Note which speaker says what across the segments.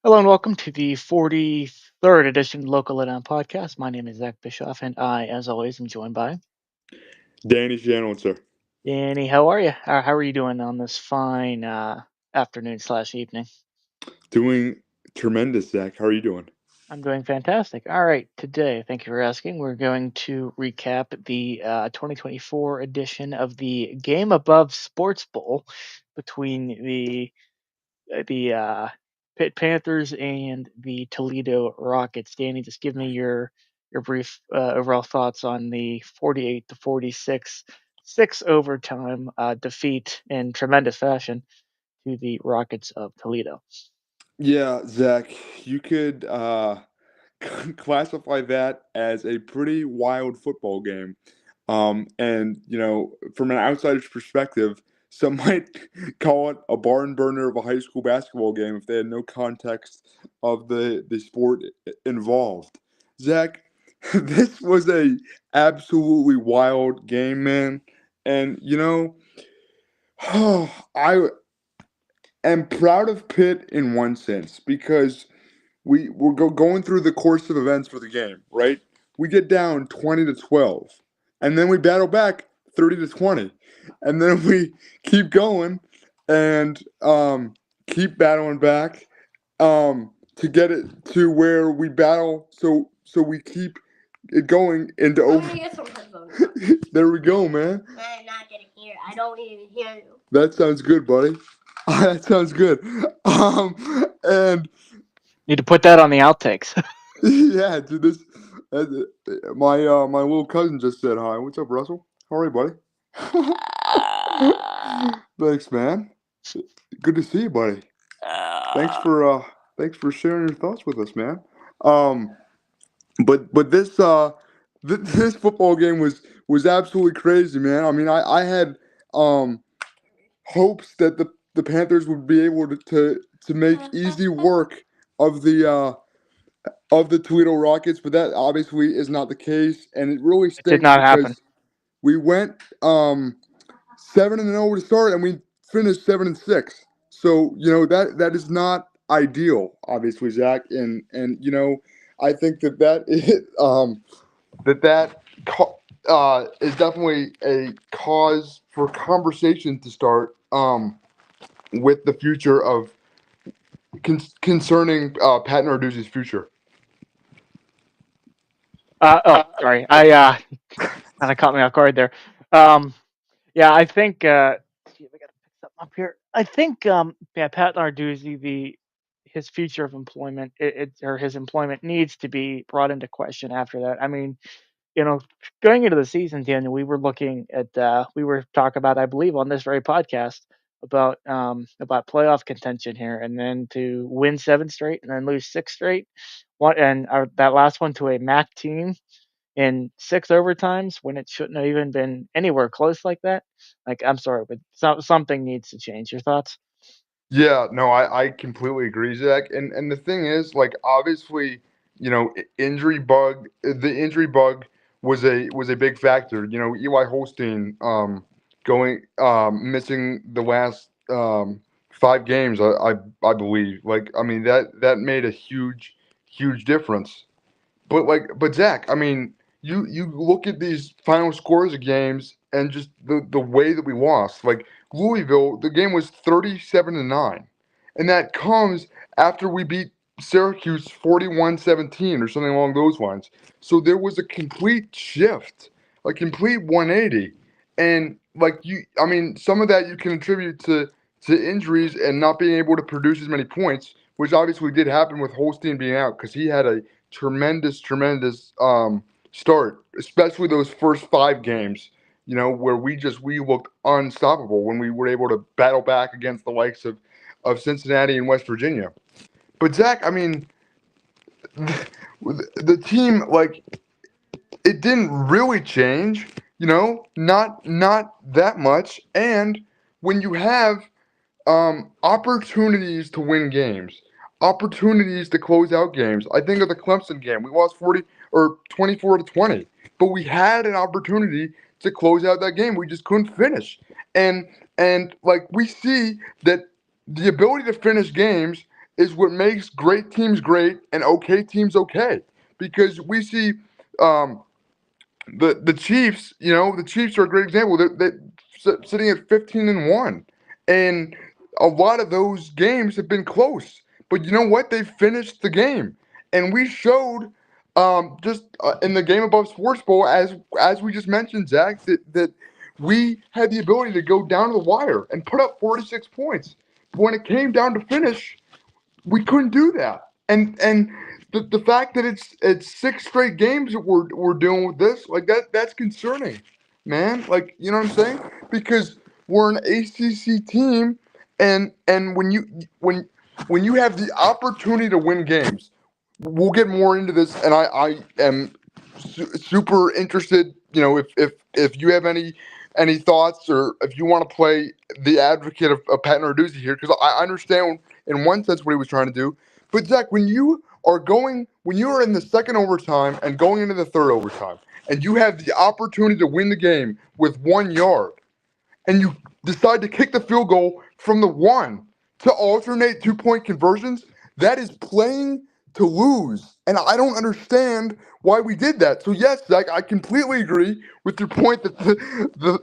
Speaker 1: Hello and welcome to the 43rd edition of the Local Lowdown podcast. My name is Zach Bischoff, and I, as always, am joined by
Speaker 2: Danny Shannon, sir.
Speaker 1: Danny. How are you? How are you doing on this fine afternoon/evening?
Speaker 2: Doing tremendous, Zach. How are you doing?
Speaker 1: I'm doing fantastic. All right, today, thank you for asking. We're going to recap the 2024 edition of the Gameabove Sports Bowl between the Pitt Panthers and the Toledo Rockets. Danny, just give me your brief overall thoughts on the 48-46 six overtime defeat in tremendous fashion to the Rockets of Toledo.
Speaker 2: Yeah, Zach, you could classify that as a pretty wild football game. And, from an outsider's perspective, some might call it a barn burner of a high school basketball game if they had no context of the sport involved. Zach, this was a absolutely wild game, man. And, I am proud of Pitt in one sense because we're going through the course of events for the game, right? We get down 20-12, and then we battle back 30-20, and then we keep going and keep battling back to get it to where we battle. So we keep it going into
Speaker 3: I'm
Speaker 2: over.
Speaker 3: gonna get some headphones.
Speaker 2: There we go, man.
Speaker 3: I'm not gonna hear. I don't even hear you.
Speaker 2: That sounds good, buddy. That sounds good. And
Speaker 1: Need to put that on the outtakes.
Speaker 2: yeah, dude, this my little cousin just said hi. What's up, Russell? How are you, buddy? Thanks, man. Good to see you, buddy. Thanks for sharing your thoughts with us, man. But this football game was absolutely crazy, man. I mean, I had hopes that the Panthers would be able to make easy work of the Toledo Rockets, but that obviously is not the case, and it really
Speaker 1: It did
Speaker 2: stinks
Speaker 1: not happen.
Speaker 2: because we went 7-0 to start, and we finished 7-6. So that is not ideal, obviously, Zach, and I think that is is definitely a cause for conversation to start with the future of concerning Pat Narduzzi's future.
Speaker 1: Sorry. I kind of caught me off guard there. Yeah, I think. See if I got to pick something up here. I think. Yeah, Pat Narduzzi, his future of employment, or his employment needs to be brought into question after that. I mean, going into the season, Daniel, we were looking at, we were talking about, I believe, on this very podcast about playoff contention here, and then to win 7 straight and then lose 6 straight, that last one to a MAC team in 6 overtimes when it shouldn't have even been anywhere close like that. Like, I'm sorry, but something needs to change. Your thoughts?
Speaker 2: Yeah, no, I completely agree, Zach. And the thing is, like, obviously, the injury bug was a big factor. Eli Holstein going missing the last 5 games, I believe. Like, I mean that made a huge difference. But Zach, I mean, you look at these final scores of games and just the way that we lost. Like Louisville, the game was 37-9, and that comes after we beat Syracuse 41-17 or something along those lines. So there was a complete shift, a complete 180, and I mean, some of that you can attribute to injuries and not being able to produce as many points, which obviously did happen with Holstein being out because he had a tremendous start, especially those first 5 games. Where we looked unstoppable when we were able to battle back against the likes of Cincinnati and West Virginia. But Zach, I mean, the team, like, it didn't really change, not that much. And when you have opportunities to win games, opportunities to close out games. I think of the Clemson game. We lost 40 or 24-20, but we had an opportunity to close out that game. We just couldn't finish. And like we see that the ability to finish games is what makes great teams great and okay teams okay. Because we see um, the Chiefs, the Chiefs are a great example. They're sitting at 15-1, and a lot of those games have been close. But you know what? They finished the game, and we showed just in the Game Above Sports Bowl, as we just mentioned, Zach, that we had the ability to go down to the wire and put up 46 points. But when it came down to finish, we couldn't do that. And the fact that it's six straight games that we're doing with this, like that's concerning, man. Like, you know what I'm saying? Because we're an ACC team, and when you have the opportunity to win games, we'll get more into this, and I am super interested. If you have any thoughts, or if you want to play the advocate of Pat Narduzzi here, because I understand in one sense what he was trying to do. But Zach, when you are in the second overtime and going into the third overtime, and you have the opportunity to win the game with 1 yard, and you decide to kick the field goal from the one to alternate 2-point conversions, that is playing to lose. And I don't understand why we did that. So, yes, Zach, I completely agree with your point that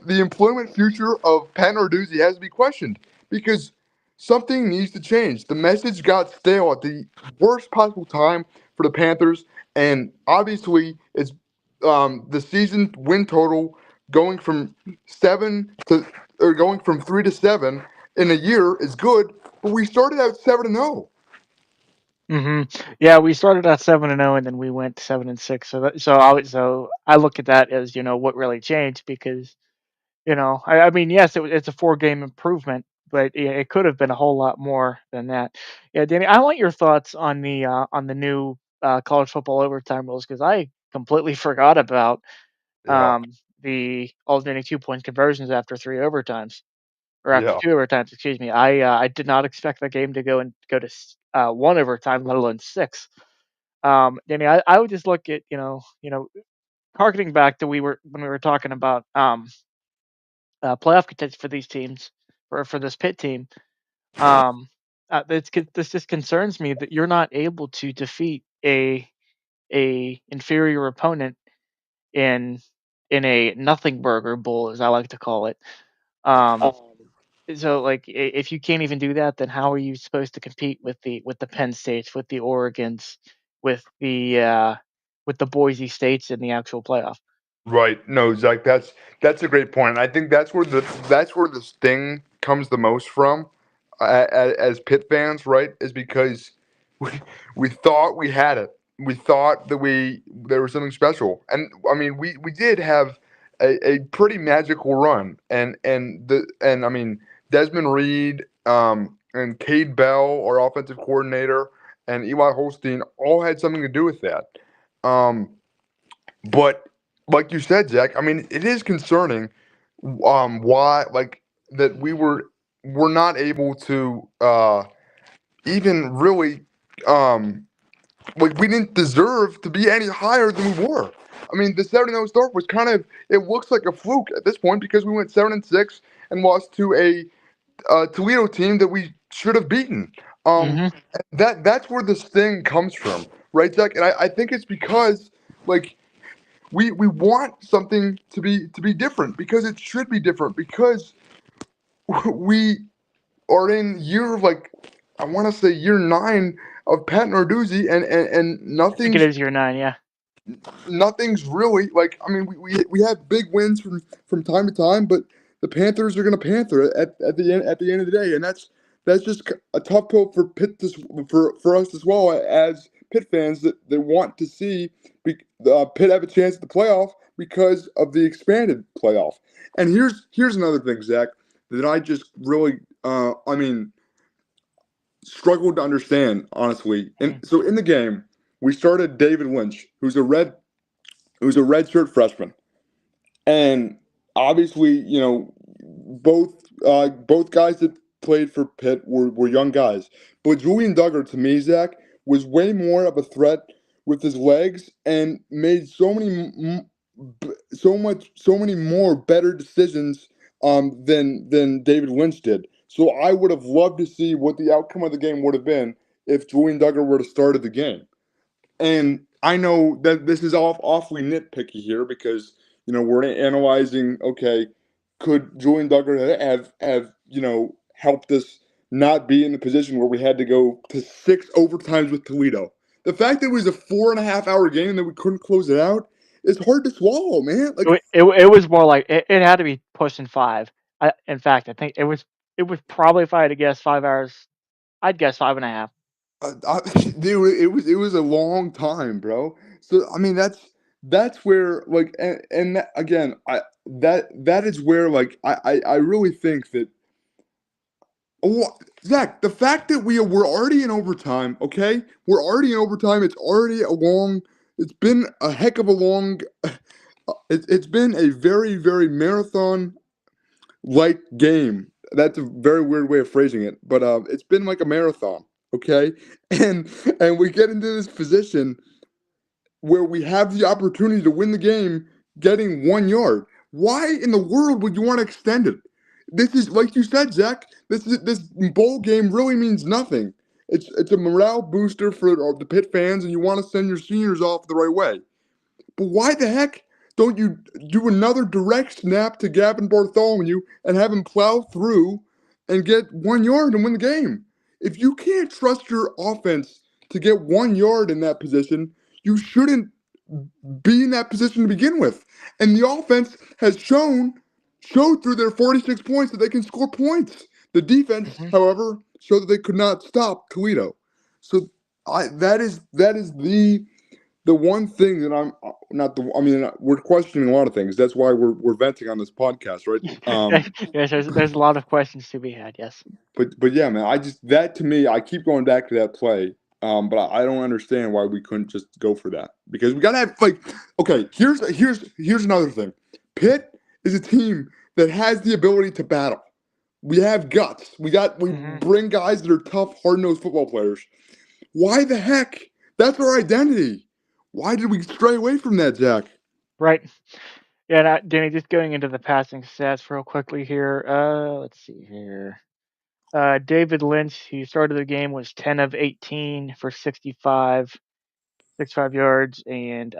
Speaker 2: the employment future of Pat Narduzzi has to be questioned, because something needs to change. The message got stale at the worst possible time for the Panthers. And obviously, it's the season win total going from seven to or going from 3-7 in a year is good, but we started out 7-0.
Speaker 1: Hmm. Yeah, we started at 7-0, and then we went 7-6. So I look at that as what really changed, because I mean, yes, it's a 4 game improvement, but it could have been a whole lot more than that. Yeah, Danny, I want your thoughts on the new college football overtime rules, because I completely forgot about
Speaker 2: Yeah,
Speaker 1: um, the alternating 2-point conversions after 3 overtimes, or after
Speaker 2: yeah,
Speaker 1: 2 overtimes. Excuse me. I did not expect the game to go to 1 overtime, let alone 6. Danny, I would just look at harkening back to we were when we were talking about playoff contention for these teams, for this Pitt team. Um, this just concerns me that you're not able to defeat a inferior opponent in a nothing burger bowl, as I like to call it. Um, so like if you can't even do that, then how are you supposed to compete with the Penn States, with the Oregons, with the Boise States in the actual playoff?
Speaker 2: right. No, Zach, that's a great point. And I think that's where the sting comes the most from, as Pitt fans, right? Is because we we thought we had it. We thought that there was something special, and I mean we did have a pretty magical run, and I mean Desmond Reed, and Cade Bell, our offensive coordinator, and Eli Holstein all had something to do with that. Um, but like you said, Zach, I mean, it is concerning. Why, like, that we're not able to even really, um, like, we didn't deserve to be any higher than we were. I mean, the 7-0 start was kind of, it looks like a fluke at this point, because we went 7-6 and lost to a Toledo team that we should have beaten. Um,
Speaker 1: Hmm.
Speaker 2: that's where this thing comes from, right, Zach? And I think it's because, like, we want something to be different, because it should be different, because we are in year, like, I want to say year 9 of Pat Narduzzi, and
Speaker 1: I think it is year 9. Yeah.
Speaker 2: nothing's really, like, I mean, we have big wins from time to time, but the Panthers are going to panther at the end of the day, and that's just a tough pill for Pitt for us as well, as Pitt fans that want to see Pitt have a chance at the playoff because of the expanded playoff. And here's another thing, Zach, that I just really I mean, struggled to understand, honestly. And
Speaker 1: Mhm.
Speaker 2: so in the game, we started David Lynch, who's a redshirt freshman, and obviously, both guys that played for Pitt were young guys. But Julian Duggar, to me, Zach, was way more of a threat with his legs and made so many more better decisions than David Lynch did. So I would have loved to see what the outcome of the game would have been if Julian Duggar were to start the game. And I know that this is awfully nitpicky here because we're analyzing. Okay, could Julian Duggar have helped us not be in the position where we had to go to 6 overtimes with Toledo? The fact that it was a 4.5 hour game and that we couldn't close it out is hard to swallow, man. Like,
Speaker 1: It was more like it had to be pushing 5. In fact, I think it was probably, if I had to guess, 5 hours. I'd guess 5.5.
Speaker 2: dude, it was a long time, bro. So I mean, that's where like, and that, again, that is where like I really think that. Oh, Zach, the fact that we're already in overtime, okay? We're already in overtime. It's already a long. It's been a heck of a long. It's been a very very marathon like game. That's a very weird way of phrasing it, but it's been like a marathon, okay? And and we get into this position where we have the opportunity to win the game, getting 1 yard. Why in the world would you want to extend it? This is like you said, Zach. This bowl game really means nothing. It's a morale booster for the Pitt fans, and you want to send your seniors off the right way. But why the heck don't you do another direct snap to Gavin Bartholomew and have him plow through and get 1 yard and win the game? If you can't trust your offense to get 1 yard in that position, you shouldn't be in that position to begin with. And the offense has showed through their 46 points that they can score points. The defense,
Speaker 1: Mhm.
Speaker 2: however, showed that they could not stop Toledo. So that is the one thing that I'm not the. I mean, we're questioning a lot of things. That's why we're venting on this podcast, right?
Speaker 1: Yes, there's a lot of questions to be had. Yes.
Speaker 2: But yeah, man, I just that to me, I keep going back to that play. But I don't understand why we couldn't just go for that because we gotta have like, okay, here's another thing. Pitt is a team that has the ability to battle. We have guts. We
Speaker 1: Hmm.
Speaker 2: bring guys that are tough, hard nosed football players. Why the heck? That's our identity. Why did we stray away from that, Jack?
Speaker 1: Right. Yeah, and Danny, just going into the passing stats real quickly here. Let's see here. David Lynch, he started the game, was 10 of 18 for 65 yards, and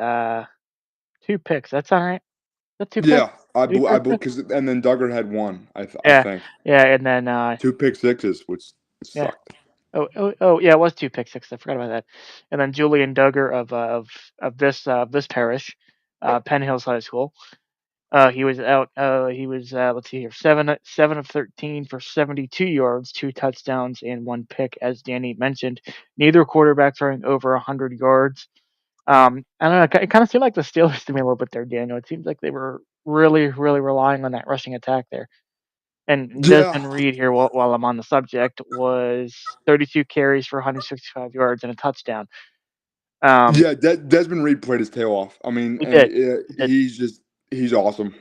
Speaker 1: 2 picks. That's all right. That's 2 picks.
Speaker 2: Yeah,
Speaker 1: To be
Speaker 2: I
Speaker 1: fair,
Speaker 2: believe because and then Duggar had one. I
Speaker 1: yeah,
Speaker 2: think
Speaker 1: yeah, and then
Speaker 2: 2 pick sixes, which
Speaker 1: yeah.
Speaker 2: sucked.
Speaker 1: Oh, yeah, it was 2 pick six. I forgot about that. And then Julian Duggar of this parish, Penn Hills High School. He was out. He was let's see here, seven of 13 for 72 yards, 2 touchdowns, and 1 pick. As Danny mentioned, neither quarterback throwing over 100 yards. I don't know. It kind of seemed like the Steelers to me a little bit there, Daniel. It seems like they were really, really relying on that rushing attack there. And
Speaker 2: Yeah,
Speaker 1: Desmond Reed here, while I'm on the subject, was 32 carries for 165 yards and a touchdown. Um,
Speaker 2: yeah. Desmond Reed played his tail off. I mean,
Speaker 1: he
Speaker 2: and
Speaker 1: did. He did.
Speaker 2: he's awesome.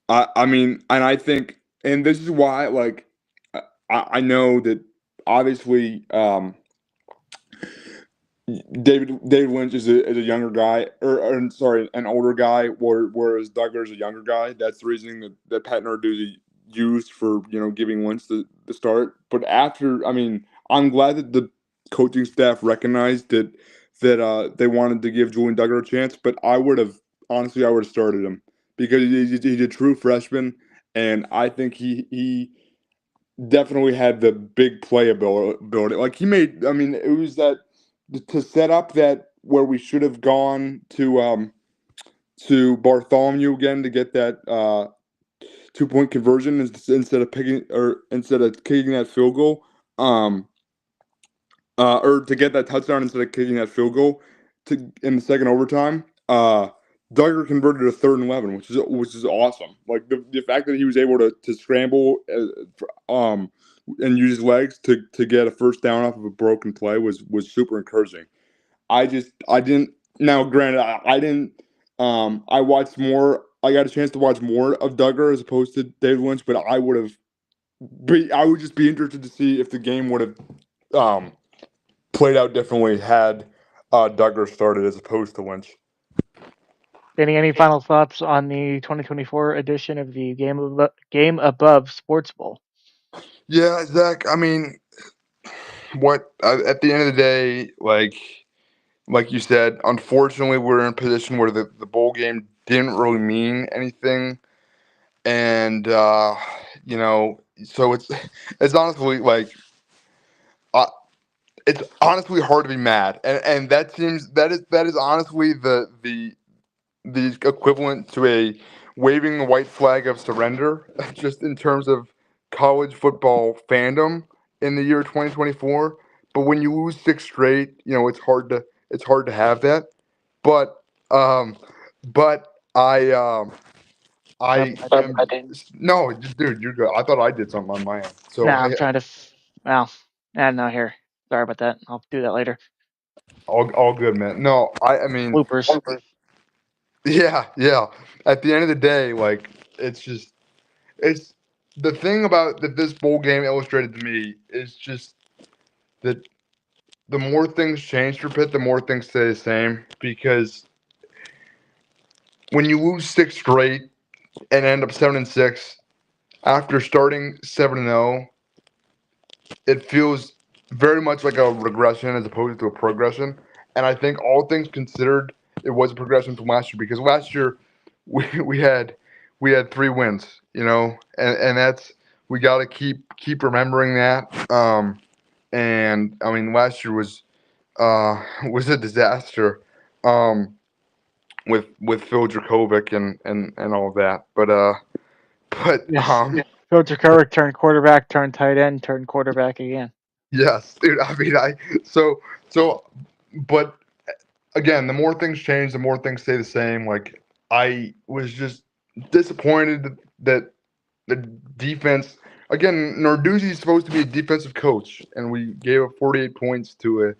Speaker 2: I mean, and I think, and this is why, like, I know that obviously, David Lynch is a younger guy, or sorry, an older guy, whereas Duggar is a younger guy. That's the reasoning that Pat Narduzzi used for giving Lynch the start. But after, I mean, I'm glad that the coaching staff recognized that they wanted to give Julian Duggar a chance. But I would have honestly, I would have started him because he's a true freshman, and I think he definitely had the big playability. Like he made, I mean, it was that to set up that where we should have gone to Bartholomew again to get that 2 point conversion instead of kicking that field goal. Or to get that touchdown instead of kicking that field goal to in the second overtime. Duggar converted a 3rd and 11, which is awesome. Like the fact that he was able to scramble and use his legs to get a first down off of a broken play was super encouraging. I didn't. Now, granted, I didn't. I watched more. I got a chance to watch more of Duggar as opposed to David Lynch, but I would just be interested to see if the game would have um, played out differently had Duggar started as opposed to Lynch.
Speaker 1: Any final thoughts on the 2024 edition of the Game Above Sports Bowl?
Speaker 2: Yeah, Zach. I mean, what at the end of the day, like you said, unfortunately, we're in a position where the bowl game didn't really mean anything, and so it's honestly uh, it's honestly hard to be mad, and that is honestly the equivalent to a waving the white flag of surrender, just in terms of college football fandom in the year 2024. But when you lose six straight, it's hard to have that. But um, but I am no, dude, you're good. I thought I did something on my end. So
Speaker 1: Nah, I'm trying to. Well, no, here. Sorry about that. I'll do that later.
Speaker 2: all good, man. No, I mean,
Speaker 1: Bloopers.
Speaker 2: yeah. At the end of the day, it's the thing about that this bowl game illustrated to me is just that the more things change for Pitt, the more things stay the same. Because when you lose six straight and end up 7-6 after starting 7-0, it feels very much like a regression as opposed to a progression. And I think all things considered, it was a progression from last year because last year we had 3 wins, and that's we got to keep remembering that. And I mean, last year was a disaster, with Phil Dracovic and all of that. But
Speaker 1: Yes. Phil Dracovic turned quarterback, turned tight end, turned quarterback again.
Speaker 2: yes, dude. I mean, so, but again, the more things change, the more things stay the same. Like I was just disappointed that the defense. Again, Narduzzi's supposed to be a defensive coach, and we gave up 48 points to a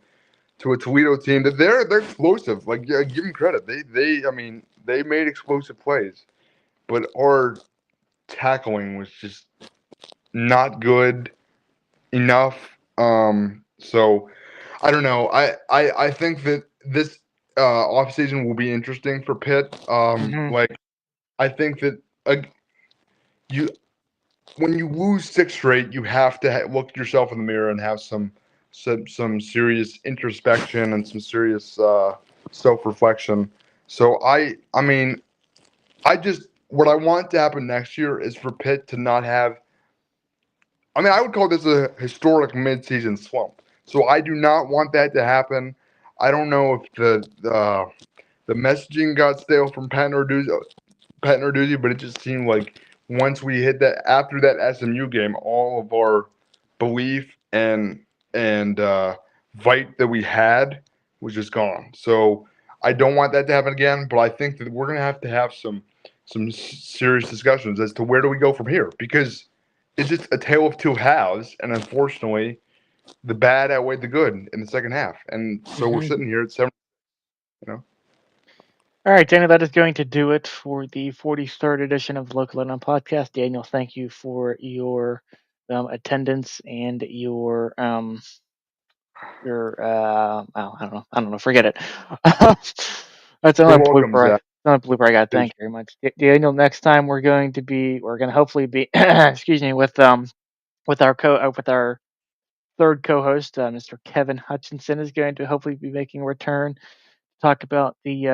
Speaker 2: Toledo team that they're explosive. Like, yeah, give them credit. I mean, they made explosive plays, but our tackling was just not good enough. So I don't know. I think that this off season will be interesting for Pitt.
Speaker 1: Mm-hmm.
Speaker 2: Like I think that you when you lose six straight, you have to look yourself in the mirror and have some serious introspection and some serious self reflection. So I mean, I just what I want to happen next year is for Pitt to not have. I mean, I would call this a historic midseason slump. So I do not want that to happen. I don't know if the messaging got stale from Pat Narduzzi, but it just seemed like once we hit that after that SMU game, all of our belief and fight that we had was just gone. So I don't want that to happen again, but I think that we're gonna have to have some serious discussions as to where do we go from here because it's just a tale of two halves, and unfortunately, the bad outweighed the good in the second half, and so we're sitting here at 7. You know.
Speaker 1: All right, Daniel, that is going to do it for the 43rd edition of the Local Lowdown Podcast. Daniel, thank you for your attendance and your I don't know, forget it. That's
Speaker 2: You're
Speaker 1: another
Speaker 2: welcome,
Speaker 1: blooper.
Speaker 2: Zach.
Speaker 1: Another blooper I got. Thank you very much, Daniel. Next time we're going to hopefully be, excuse me, with our third co-host, Mr. Kevin Hutchinson, is going to hopefully be making a return. Talk about the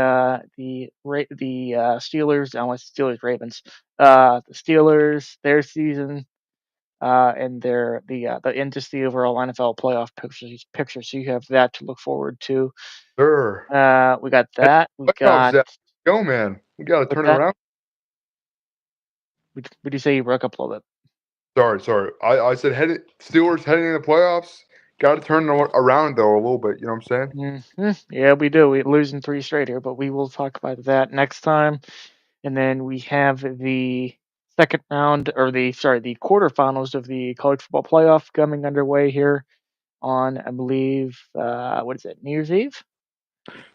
Speaker 1: Steelers. I want Steelers Ravens. The Steelers, their season, and the and just the overall NFL playoff picture. So you have that to look forward to.
Speaker 2: Sure.
Speaker 1: We got that. We
Speaker 2: Playoffs,
Speaker 1: got
Speaker 2: Zach. Go, man. We got to
Speaker 1: what's
Speaker 2: turn it
Speaker 1: that?
Speaker 2: around.
Speaker 1: Would you say you broke up a little bit?
Speaker 2: Sorry. I said Steelers heading into the playoffs. Got to turn it around though a little bit. You know what I'm saying?
Speaker 1: Yeah, we do. We're losing 3 straight here, but we will talk about that next time. And then we have the second round, or the quarterfinals of the college football playoff coming underway here on, I believe, what is it, New Year's Eve?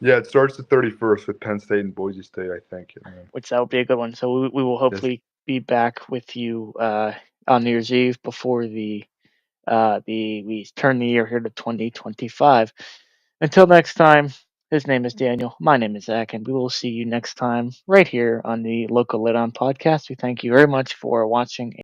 Speaker 2: Yeah, it starts the 31st with Penn State and Boise State, I think. And then,
Speaker 1: Which that will be a good one. So we will
Speaker 2: yes,
Speaker 1: hopefully be back with you on New Year's Eve before we turn the year here to 2025. Until next time, his name is Daniel. My name is Zach, and we will see you next time right here on the Local Lowdown podcast. We thank you very much for watching